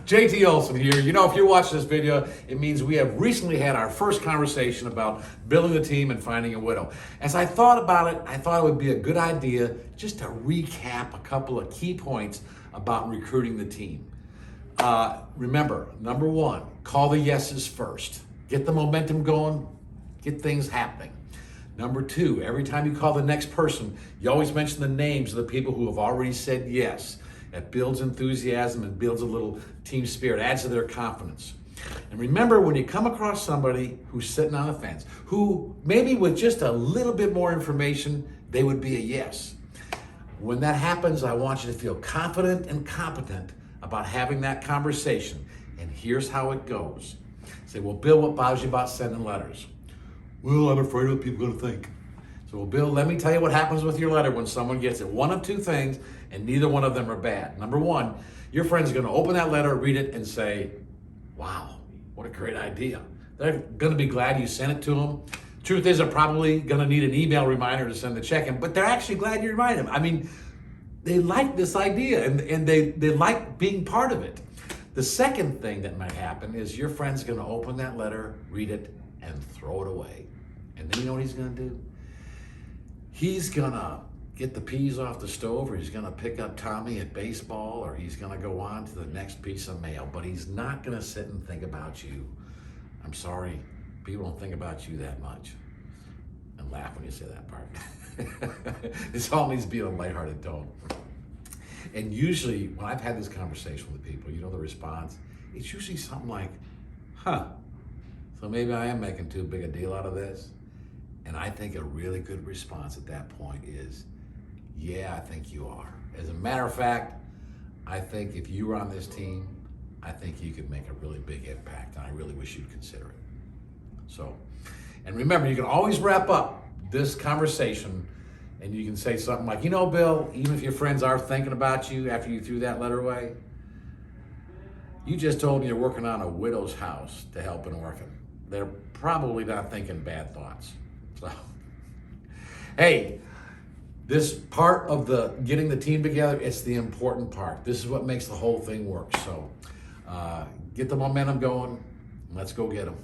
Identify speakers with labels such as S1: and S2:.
S1: JT Olson here. You know, if you're watching this video, it means we have recently had our first conversation about building a team and finding a widow. As I thought about it, I thought it would be a good idea just to recap a couple of key points about recruiting the team. Remember, number one, call the yeses first. Get the momentum going, get things happening. Number two, every time you call the next person, you always mention the names of the people who have already said yes. It builds enthusiasm and builds a little team spirit, adds to their confidence. And remember, when you come across somebody who's sitting on the fence, who maybe with just a little bit more information, they would be a yes. When that happens, I want you to feel confident and competent about having that conversation. And here's how it goes. Say, well, Bill, what bothers you about sending letters? Well, I'm afraid of what people are going to think. So, well, Bill, let me tell you what happens with your letter when someone gets it. One of two things, and neither one of them are bad. Number one, your friend's going to open that letter, read it, and say, wow, what a great idea. They're going to be glad you sent it to them. Truth is, they're probably going to need an email reminder to send the check in, but they're actually glad you reminded them. I mean, they like this idea, and they like being part of it. The second thing that might happen is your friend's going to open that letter, read it, and throw it away. And then you know what he's going to do? He's going to get the peas off the stove, or he's going to pick up Tommy at baseball, or he's going to go on to the next piece of mail, but he's not going to sit and think about you. I'm sorry, people don't think about you that much. And laugh when you say that part. This all needs to be on a lighthearted tone. And usually, when I've had this conversation with people, you know the response? It's usually something like, huh, so maybe I am making too big a deal out of this. And I think a really good response at that point is, yeah, I think you are. As a matter of fact, I think if you were on this team, I think you could make a really big impact, and I really wish you'd consider it. So, and remember, you can always wrap up this conversation and you can say something like, you know, Bill, even if your friends are thinking about you after you threw that letter away, you just told me you're working on a widow's house to help an orphan. They're probably not thinking bad thoughts. So, hey, this part of the getting the team together, it's the important part. This is what makes the whole thing work. So get the momentum going. Let's go get them.